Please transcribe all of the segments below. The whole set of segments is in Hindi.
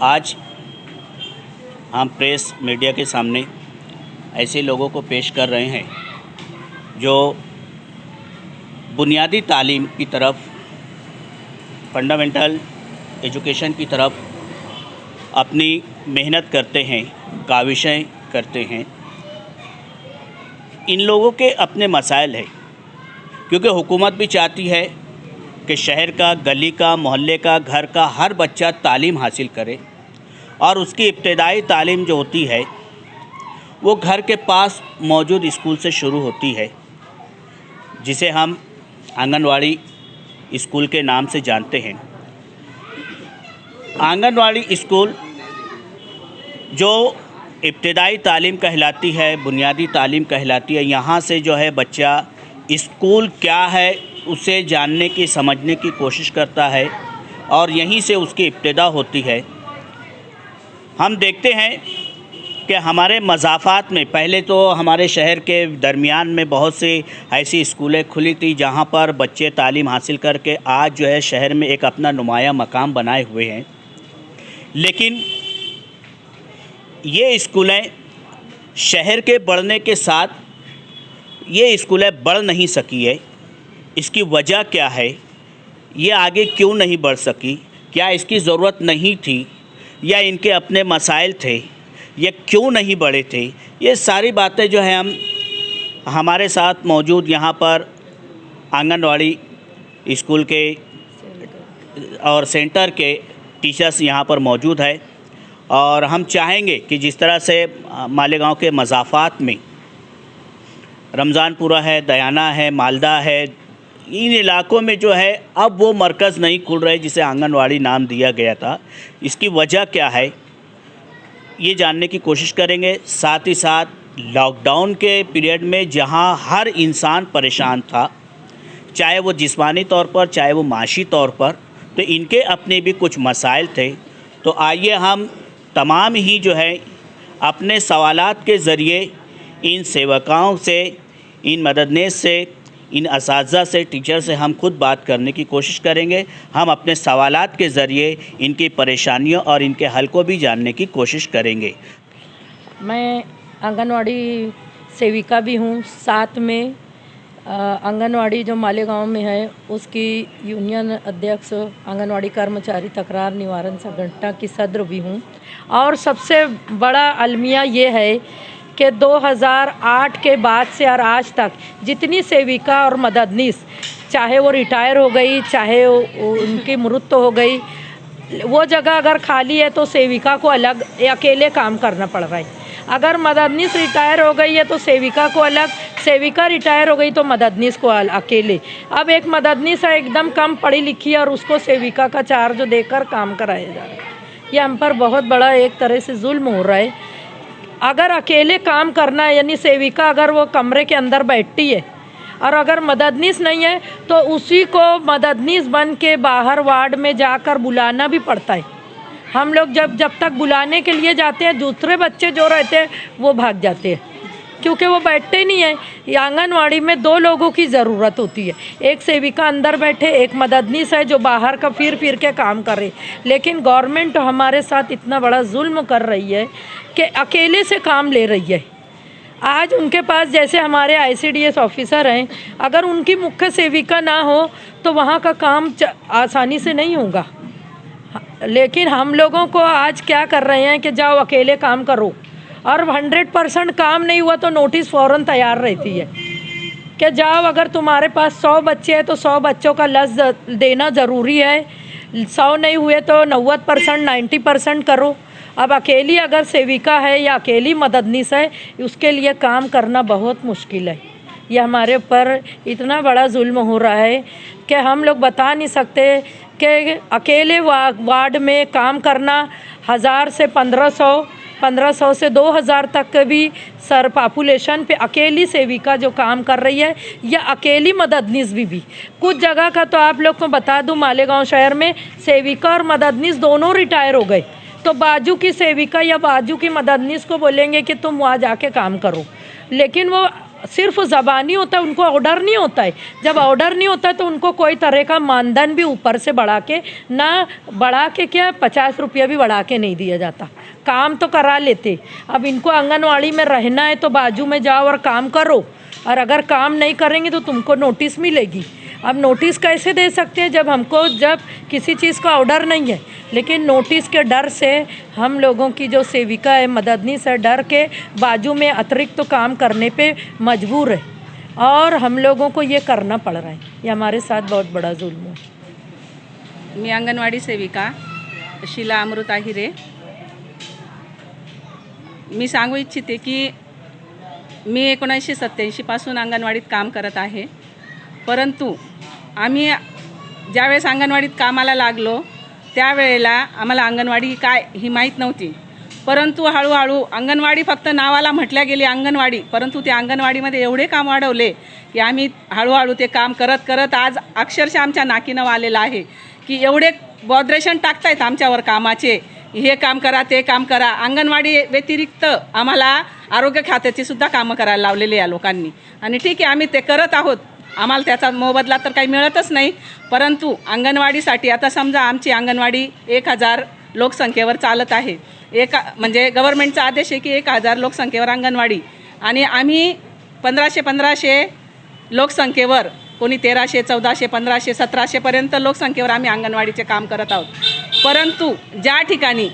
आज हम प्रेस मीडिया के सामने ऐसे लोगों को पेश कर रहे हैं जो बुनियादी तालीम की तरफ, फंडामेंटल एजुकेशन की तरफ अपनी मेहनत करते हैं, काविशें करते हैं। इन लोगों के अपने मसाइल हैं, क्योंकि हुकूमत भी चाहती है कि शहर का, गली का, मोहल्ले का, घर का हर बच्चा तालीम हासिल करे और उसकी इब्तदाई तालीम जो होती है वो घर के पास मौजूद स्कूल से शुरू होती है, जिसे हम आंगनवाड़ी स्कूल के नाम से जानते हैं। आंगनवाड़ी स्कूल जो इब्तदाई तालीम कहलाती है, बुनियादी तालीम कहलाती है, यहाँ से जो है बच्चा स्कूल क्या है उसे जानने की, समझने की कोशिश करता है और यहीं से उसकी इब्तिदा होती है। हम देखते हैं कि हमारे मज़ाफ़ात में पहले तो हमारे शहर के दरमियान में बहुत सी ऐसी स्कूलें खुली थी जहाँ पर बच्चे तालीम हासिल करके आज जो है शहर में एक अपना नुमाया मकाम बनाए हुए हैं। लेकिन ये स्कूलें शहर के बढ़ने के साथ ये स्कूलें बढ़ नहीं सकी है। इसकी वजह क्या है? ये आगे क्यों नहीं बढ़ सकी? क्या इसकी ज़रूरत नहीं थी या इनके अपने मसाइल थे? ये क्यों नहीं बढ़े थे? ये सारी बातें जो है हम हमारे साथ मौजूद यहाँ पर आंगनवाड़ी स्कूल के और सेंटर के टीचर्स यहाँ पर मौजूद है और हम चाहेंगे कि जिस तरह से मालेगांव के मज़ाफ़ात में रमज़ानपुरा है, दयाना है, मालदा है, इन इलाकों में जो है अब वो मरकज़ नहीं खुल रहे जिसे आंगनवाड़ी नाम दिया गया था। इसकी वजह क्या है ये जानने की कोशिश करेंगे। साथ ही साथ लॉकडाउन के पीरियड में जहां हर इंसान परेशान था, चाहे वो जिस्मानी तौर पर, चाहे वो माशी तौर पर, तो इनके अपने भी कुछ मसाइल थे। तो आइए हम तमाम ही जो है अपने सवालात के ज़रिए इन सेवकाओं से, इन मददनीस से, इन असातिज़ा से, टीचर से हम खुद बात करने की कोशिश करेंगे। हम अपने सवालात के ज़रिए इनकी परेशानियों और इनके हल को भी जानने की कोशिश करेंगे। मैं आंगनवाड़ी सेविका भी हूँ, साथ में आंगनवाड़ी जो मालेगांव में है उसकी यूनियन अध्यक्ष, आंगनवाड़ी कर्मचारी तकरार निवारण संगठन की सदर भी हूँ। और सबसे बड़ा अलमिया ये है कि 2008 के बाद से और आज तक जितनी सेविका और मददनीस, चाहे वो रिटायर हो गई, चाहे उनकी मृत्यु हो गई, वो जगह अगर खाली है तो सेविका को अलग अकेले काम करना पड़ रहा है। अगर मददनीस रिटायर हो गई है तो सेविका को अलग, सेविका रिटायर हो गई तो मददनीस को अकेले। अब एक मददनीस है एकदम कम पढ़ी लिखी और उसको सेविका का चार्ज देकर काम कराया जा रहा है। ये हम पर बहुत बड़ा एक तरह से जुल्म हो रहा है। अगर अकेले काम करना है, यानी सेविका अगर वो कमरे के अंदर बैठती है और अगर मददनीस नहीं है तो उसी को मददनीस बन के बाहर वार्ड में जाकर बुलाना भी पड़ता है। हम लोग जब तक बुलाने के लिए जाते हैं, दूसरे बच्चे जो रहते हैं वो भाग जाते हैं, क्योंकि वो बैठते ही नहीं है। आंगनवाड़ी में 2 लोगों की ज़रूरत होती है, एक सेविका अंदर बैठे, एक मददनीस है जो बाहर का फिर के काम करे। लेकिन गवर्नमेंट हमारे साथ इतना बड़ा जुल्म कर रही है कि अकेले से काम ले रही है। आज उनके पास जैसे हमारे ICDS ऑफिसर हैं, अगर उनकी मुख्य सेविका ना हो तो वहाँ का काम आसानी से नहीं होगा। लेकिन हम लोगों को आज क्या कर रहे हैं कि जाओ अकेले काम करो, और 100% काम नहीं हुआ तो नोटिस फ़ौरन तैयार रहती है कि जाओ, अगर तुम्हारे पास 100 बच्चे हैं तो 100 बच्चों का लस देना ज़रूरी है, 100 नहीं हुए तो 90%, 90% करो। अब अकेली अगर सेविका है या अकेली मददनीस है, उसके लिए काम करना बहुत मुश्किल है। ये हमारे ऊपर इतना बड़ा जुल्म हो रहा है कि हम लोग बता नहीं सकते कि अकेले वार्ड में काम करना 1000 से 1500, 1500 से 2000 तक भी सर पॉपुलेशन पे अकेली सेविका जो काम कर रही है, या अकेली मददनीस भी। कुछ जगह का तो आप लोग को बता दूं, मालेगांव शहर में सेविका और मददनीस दोनों रिटायर हो गए, तो बाजू की सेविका या बाजू की मददनीस को बोलेंगे कि तुम वहाँ जाके काम करो, लेकिन वो सिर्फ ज़बानी होता है, उनको ऑर्डर नहीं होता है। जब ऑर्डर नहीं होता है तो उनको कोई तरह का मानधन भी ऊपर से बढ़ा के क्या 50 रुपया भी बढ़ा के नहीं दिया जाता। काम तो करा लेते। अब इनको आंगनवाड़ी में रहना है तो बाजू में जाओ और काम करो, और अगर काम नहीं करेंगे तो तुमको नोटिस मिलेगी। अब नोटिस कैसे दे सकते हैं जब किसी चीज़ का ऑर्डर नहीं है। लेकिन नोटिस के डर से हम लोगों की जो सेविका है, मददनीश है, डर के बाजू में अतिरिक्त तो काम करने पे मजबूर है, और हम लोगों को ये करना पड़ रहा है। ये हमारे साथ बहुत बड़ा जुल्म है। मी अंगणवाडी सेविका शीला अमृता हिरे। मी सांगू इच्छिते की मी 1987 पासून अंगणवाडीत काम करत आहे, परंतु आम्ही ज्यावेळेस अंगणवाडीत कामाला लागलो त्यावेळेला आम्हाला अंगणवाडी काय ही माहीत नव्हती। परंतु हळूहळू अंगणवाडी फक्त नावाला म्हटल्या गेली अंगणवाडी, परंतु त्या अंगणवाडीमध्ये एवढे काम वाढवले की आम्ही हळूहळू ते काम करत करत आज अक्षरशः आमच्या नाकीनं आलेलं आहे की एवढे बॉड्रेशन टाकतायत आमच्यावर कामाचे, हे काम करा ते काम करा। अंगणवाडी व्यतिरिक्त आम्हाला आरोग्य खात्याची सुद्धा कामं करायला लावलेली या लोकांनी, आणि ठीक आहे आम्ही ते करत आहोत, आम्हाला त्याचा मोबदला तर काही मिळतच नाही। परंतु अंगणवाडीसाठी आता समजा आमची अंगणवाडी 1000 लोकसंख्येवर चालत आहे। म्हणजे गव्हर्नमेंटचा आदेश आहे की 1000 लोकसंख्येवर अंगणवाडी, आणि आम्ही 1500 लोकसंख्येवर, कोणी 1300 1400 1500 1700 पर्यंत लोकसंख्येवर आम्ही अंगणवाडीचे काम करत आहोत। परंतु ज्या ठिकाणी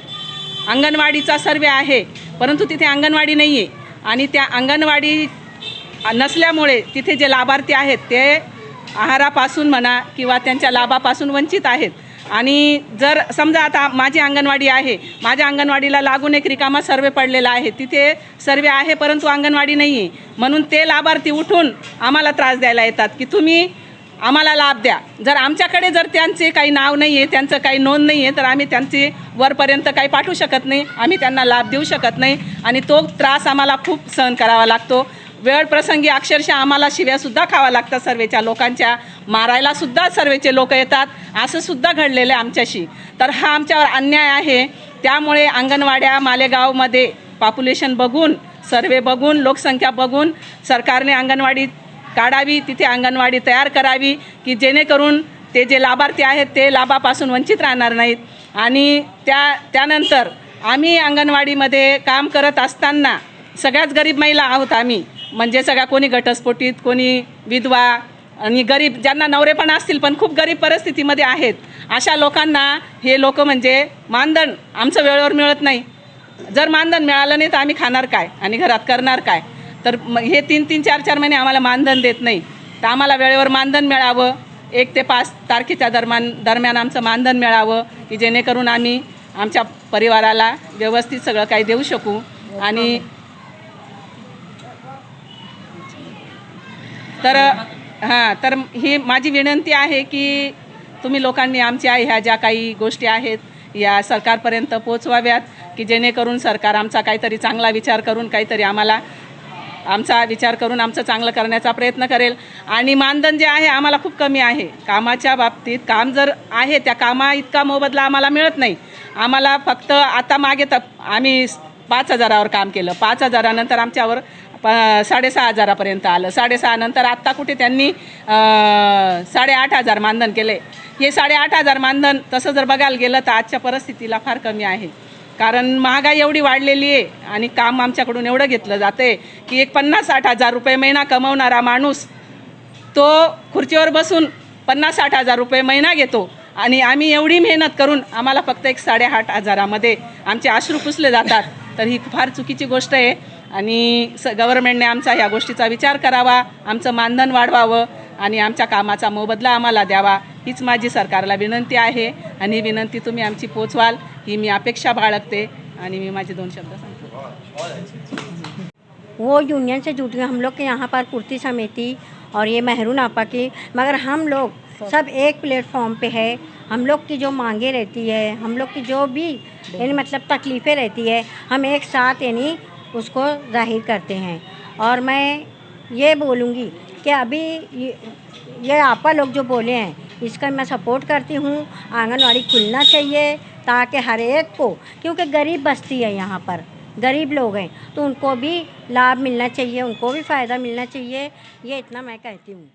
अंगणवाडीचा सर्वे आहे परंतु तिथे अंगणवाडी नाही आहे, आणि त्या अंगणवाडी नसल्यामुळे तिथे जे लाभार्थी आहेत ते आहारापासून म्हणा किंवा त्यांच्या लाभापासून वंचित आहेत। आणि जर समजा आता माझी अंगणवाडी आहे, माझ्या अंगणवाडीला लागून एक रिकामा सर्वे पडलेला आहे, तिथे सर्वे आहे परंतु अंगणवाडी नाही आहे, म्हणून ते लाभार्थी उठून आम्हाला त्रास द्यायला येतात की तुम्ही आम्हाला लाभ द्या। जर आमच्याकडे जर त्यांचे काही नाव नाही आहे, त्यांचं काही नोंद नाही आहे, तर आम्ही त्यांचे वरपर्यंत काही पाठवू शकत नाही, आम्ही त्यांना लाभ देऊ शकत नाही, आणि तो त्रास आम्हाला खूप सहन करावा लागतो। वेळ प्रसंगी अक्षरशः आम्हाला शिव्यासुद्धा खावा लागतात सर्वेच्या लोकांच्या, मारायला सुद्धा सर्वेचे लोक येतात, असं सुद्धा घडलेलं आहे आमच्याशी। तर हा आमच्यावर अन्याय आहे। त्यामुळे अंगणवाड्या मालेगावमध्ये पॉप्युलेशन बघून, सर्वे बघून, लोकसंख्या बघून सरकारने अंगणवाडी काढावी, तिथे अंगणवाडी तयार करावी की जेणेकरून ते जे लाभार्थी आहेत ते लाभापासून वंचित राहणार नाहीत। आणि त्यानंतर आम्ही अंगणवाडीमध्ये काम करत असताना सगळ्याच गरीब महिला आहोत आम्ही, म्हणजे सगळ्या, कोणी घटस्फोटित, कोणी विधवा आणि गरीब, ज्यांना नवरे पण असतील पण खूप गरीब परिस्थितीमध्ये आहेत, अशा लोकांना हे लोक म्हणजे मानधन आमचं वेळेवर मिळत नाही। जर मानधन मिळालं नाही तर आम्ही खाणार काय आणि घरात करणार काय? तर हे 3-3 4-4 महिने आम्हाला मानधन देत नाही। तर आम्हाला वेळेवर मानधन मिळावं, 1 ते 5 तारखेच्या दरम्यान आमचं मानधन मिळावं की जेणेकरून आम्ही आमच्या परिवाराला व्यवस्थित सगळं काही देऊ शकू। आणि तर ही माझी विनंती आहे की तुम्ही लोकांनी आमच्या ह्या ज्या काही गोष्टी आहेत या सरकारपर्यंत पोहोचवाव्यात की जेणेकरून सरकार आमचा काहीतरी चांगला विचार करून, काहीतरी आमचा विचार करून आमचं चांगलं करण्याचा प्रयत्न करेल। आणि मानधन जे आहे आम्हाला खूप कमी आहे कामाच्या बाबतीत। काम जर आहे त्या कामा इतका मोबदला आम्हाला मिळत नाही। आम्हाला फक्त आता मागे तर आम्ही 5000वर काम केलं, 5000 नंतर आमच्यावर 6500पर्यंत आलं, 6500 नंतर आत्ता कुठे त्यांनी 8500 मानधन केले। हे 8500 मानधन तसं जर बघायला गेलं तर आजच्या परिस्थितीला फार कमी आहे, कारण महागाई एवढी वाढलेली आहे आणि काम आमच्याकडून एवढं घेतलं जाते की एक 50-60 हजार रुपये महिना कमवणारा माणूस तो खुर्चीवर बसून 50-60 हजार रुपये महिना घेतो, आणि आम्ही एवढी मेहनत करून आम्हाला फक्त एक 8500मध्ये आमचे अश्रू पुसले जातात। तर ही फार चुकीची गोष्ट आहे, आणि गव्हर्नमेंटने आमचा ह्या गोष्टीचा विचार करावा, आमचं मानधन वाढवावं आणि आमच्या कामाचा मोबदला आम्हाला द्यावा, हीच माझी सरकारला विनंती आहे। आणि ही विनंती तुम्ही आमची पोचवाल ही मी अपेक्षा बाळगते, आणि मी माझे 2 शब्द सांगते। वो यूनियन से जुट गए हम लोग के यहाँ पर पूर्ति समिति और ये मेहरून आपा की, मगर हम लोग सब एक प्लेटफॉर्म पे है। हम लोग की जो मांगे रहती है, हम लोग की जो भी यानी मतलब तकलीफ़ें रहती है, हम एक साथ यानी उसको ज़ाहिर करते हैं। और मैं ये बोलूँगी कि अभी ये आपा लोग जो बोले हैं इसका मैं सपोर्ट करती हूँ। आंगनवाड़ी खुलना चाहिए ताकि हर एक को, क्योंकि गरीब बस्ती है यहाँ पर, गरीब लोग हैं, तो उनको भी लाभ मिलना चाहिए, उनको भी फ़ायदा मिलना चाहिए, ये इतना मैं कहती हूँ।